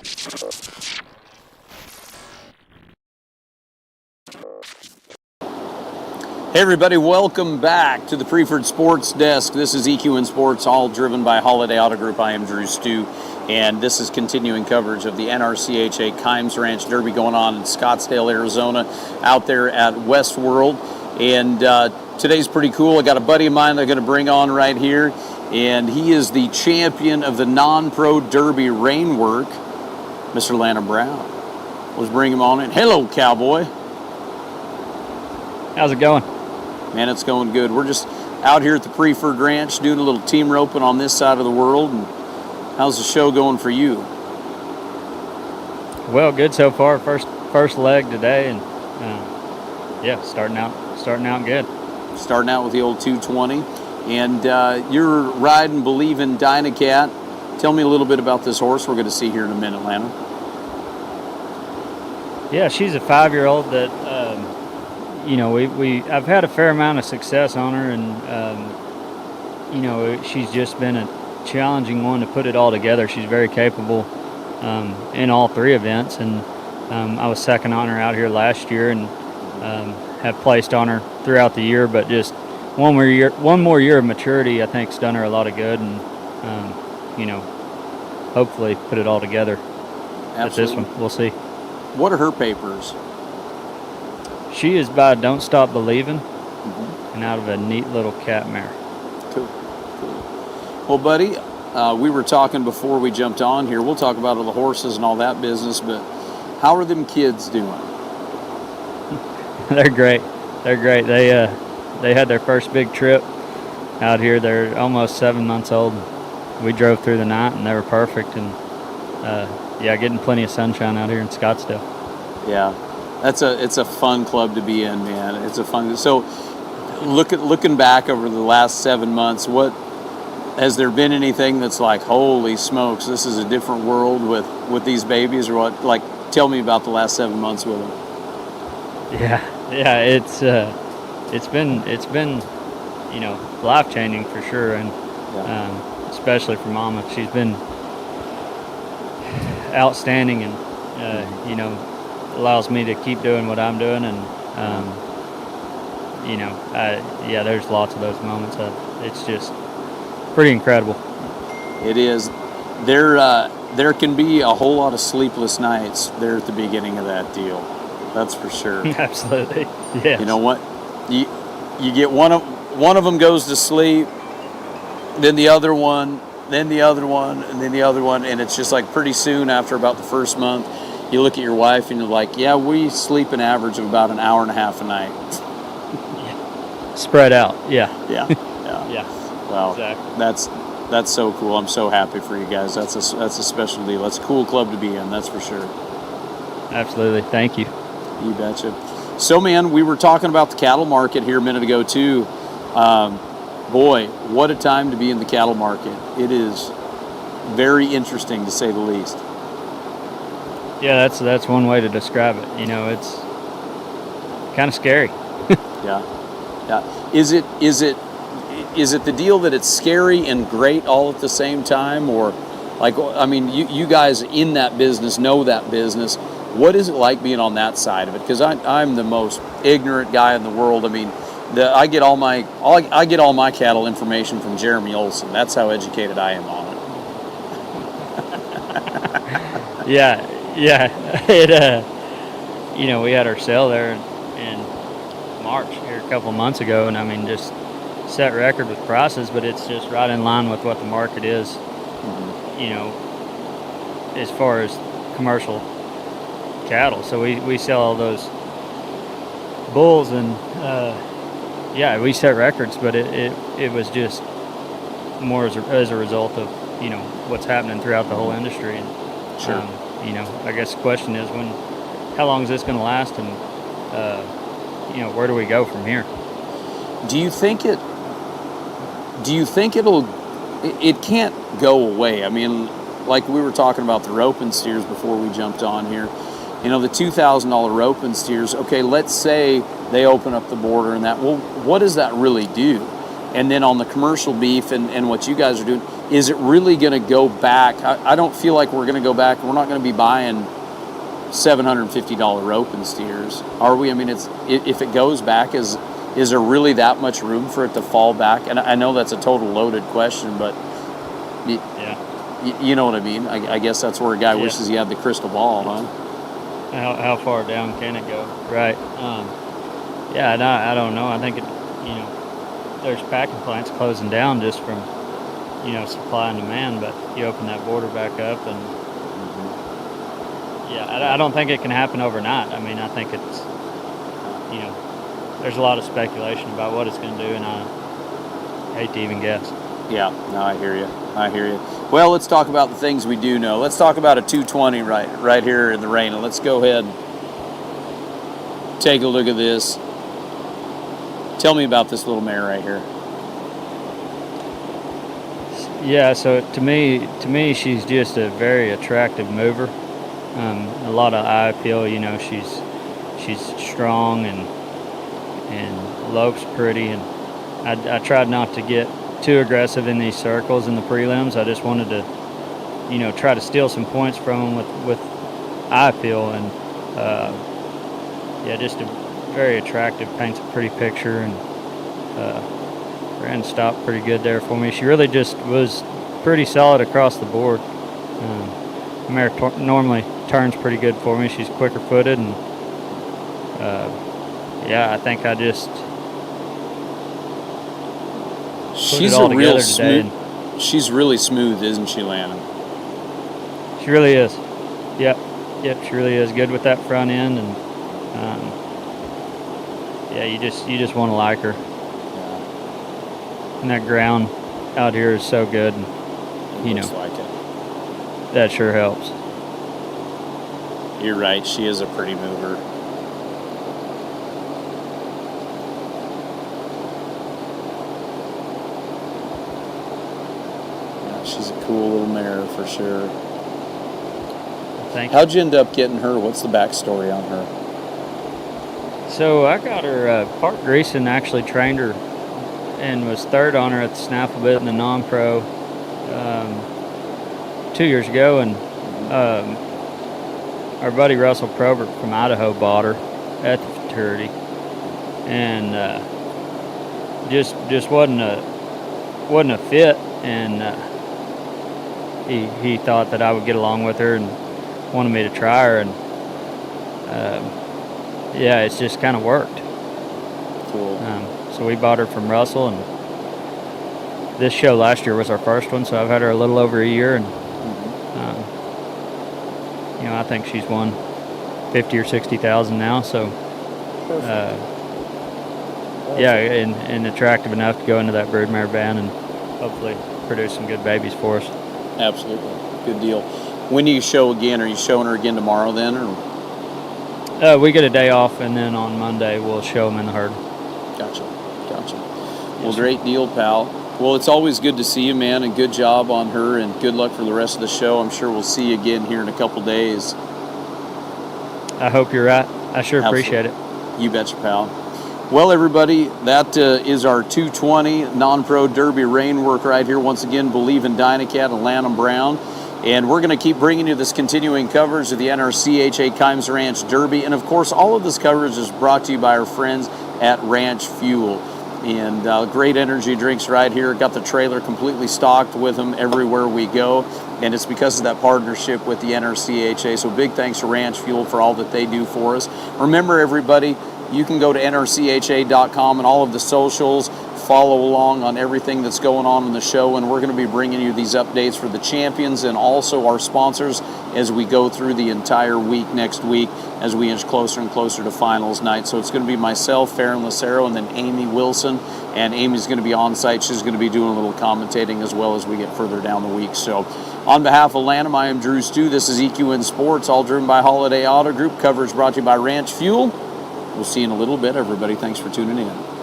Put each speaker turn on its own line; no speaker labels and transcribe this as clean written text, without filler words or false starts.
Hey everybody, welcome back to the Preferred Sports Desk. This is EQN Sports, all driven by Holiday Auto Group. I am Drew Stu, and this is continuing coverage of the NRCHA Kimes Ranch Derby going on in Scottsdale, Arizona, out there at Westworld. And today's pretty cool. I got a buddy of mine that I'm going to bring on right here, and he is the champion of the non-pro Derby rein work, Mr. Lanham Brown. Let's bring him on in. Hello, cowboy.
How's it going?
Man, it's going good. We're just out here at the Preferred Ranch doing a little team roping on this side of the world. And how's the show going for you?
Well, good so far. First leg today, and yeah, starting out good.
Starting out with the old 220, and you're riding Believin' Dynacat. Tell me a little bit about this horse we're going to see here in a minute, Lana.
Yeah, she's a 5-year-old that. I've had a fair amount of success on her, and she's just been a challenging one to put it all together. She's very capable in all 3 events, and I was second on her out here last year, and have placed on her throughout the year. But just one more year of maturity, I think, has done her a lot of good, and hopefully put it all together.
Absolutely.
With this one. We'll see.
What are her papers?
She is by Don't Stop Believin', and out of a neat little cat mare.
Cool. Well, buddy, we were talking before we jumped on here. We'll talk about all the horses and all that business, but how are them kids doing?
They're great. They had their first big trip out here. They're almost 7 months old. We drove through the night, and they were perfect. And getting plenty of sunshine out here in Scottsdale.
Yeah. It's a fun club to be in, man. It's a fun. So, looking back over the last 7 months, what has there been anything that's like, holy smokes, this is a different world with these babies, or what? Like, tell me about the last 7 months with them.
Yeah, it's been life changing for sure, and especially for Mama. She's been outstanding, and allows me to keep doing what I'm doing, and there's lots of those moments. It's just pretty incredible.
It is. There can be a whole lot of sleepless nights there at the beginning of that deal. That's for sure.
Absolutely. Yeah.
You know what? You get one of them goes to sleep, then the other one, then the other one, and then the other one, and it's just like pretty soon after about the first month, you look at your wife and you're like, yeah, we sleep an average of about an hour and a half a night.
Spread out, yeah.
Yeah. Well,
exactly.
That's so cool. I'm so happy for you guys. That's a special deal. That's a cool club to be in, that's for sure.
Absolutely. Thank you.
You betcha. So, man, we were talking about the cattle market here a minute ago, too. Boy, what a time to be in the cattle market. It is very interesting, to say the least.
Yeah, that's one way to describe it. It's kind of scary.
Yeah. Is it the deal that it's scary and great all at the same time, or you guys in that business know that business. What is it like being on that side of it? Because I'm the most ignorant guy in the world. I mean, I get all my cattle information from Jeremy Olson. That's how educated I am on it.
Yeah. It we had our sale there in March here a couple of months ago, and I mean, just set record with prices, but it's just right in line with what the market is. As far as commercial cattle. So we sell all those bulls, and we set records, but it was just more as a result of what's happening throughout the whole industry. And
sure.
I guess the question is, how long is this going to last, and where do we go from here?
Do you think it can't go away? I mean, like we were talking about the roping steers before we jumped on here. The $2,000 roping steers, okay, let's say they open up the border and that, well, what does that really do? And then on the commercial beef and what you guys are doing, is it really going to go back? I don't feel like we're going to go back. We're not going to be buying $750 open steers, are we? I mean, if it goes back, is there really that much room for it to fall back? And I know that's a total loaded question, but you know what I mean? I guess that's where a guy wishes he had the crystal ball, huh?
How far down can it go? Right. I don't know. I think there's packing plants closing down just from supply and demand, but you open that border back up and I don't think it can happen overnight. I mean, I think it's there's a lot of speculation about what it's going to do, and I hate to even guess.
Yeah, no, I hear you. Well, let's talk about the things we do know. Let's talk about a 220 right here in the rain, and let's go ahead and take a look at this. Tell me about this little mare right here.
Yeah, so to me, she's just a very attractive mover. A lot of eye appeal. She's strong and lopes pretty. And I tried not to get too aggressive in these circles in the prelims. I just wanted to, try to steal some points from them with eye appeal. And just a very attractive, paints a pretty picture, and ran stop pretty good there for me. She really just was pretty solid across the board. Mare normally turns pretty good for me. She's quicker footed, and I think I just
she's a real smooth. She's really smooth, isn't she, Landon?
She really is. Yep, she really is good with that front end, and you just want to like her. And that ground out here is so good, and
looks like it.
That sure helps.
You're right. She is a pretty mover. Yeah, she's a cool little mare for sure.
Thank you.
How'd you end up getting her? What's the backstory on her?
So I got her. Park Greason actually trained her and was third on her at the Snaffle Bit in the non-pro 2 years ago, and our buddy Russell Probert from Idaho bought her at the futurity, and just wasn't a fit, and he thought that I would get along with her and wanted me to try her, and it's just kind of worked.
Cool.
So we bought her from Russell, and this show last year was our first one, so I've had her a little over a year, and I think she's won 50 or 60,000 now. So, and attractive enough to go into that broodmare band and hopefully produce some good babies for us.
Absolutely, good deal. When do you show again? Are you showing her again tomorrow then, or?
We get a day off, and then on Monday we'll show them in the herd.
Gotcha. Well, great deal, pal. Well, it's always good to see you, man, and good job on her, and good luck for the rest of the show. I'm sure we'll see you again here in a couple days.
I hope you're right. I sure appreciate it.
You betcha, pal. Well, everybody, that is our 220 non-pro Derby rain work right here. Once again, Believe in Dynacat and Lanham Brown. And we're going to keep bringing you this continuing coverage of the NRCHA Kimes Ranch Derby. And, of course, all of this coverage is brought to you by our friends at Ranch Fuel. And great energy drinks right here. Got the trailer completely stocked with them everywhere we go. And it's because of that partnership with the NRCHA. So big thanks to Ranch Fuel for all that they do for us. Remember, everybody, you can go to NRCHA.com and all of the socials. Follow along on everything that's going on in the show, and we're going to be bringing you these updates for the champions and also our sponsors as we go through the entire week next week as we inch closer and closer to finals night. So it's going to be myself, Farron Lucero, and then Amy Wilson, and Amy's going to be on site. She's going to be doing a little commentating as well as we get further down the week. So on behalf of Lanham, I am Drew Stew. This is EQN Sports, all driven by Holiday Auto Group. Coverage brought to you by Ranch Fuel. We'll see you in a little bit, everybody. Thanks for tuning in.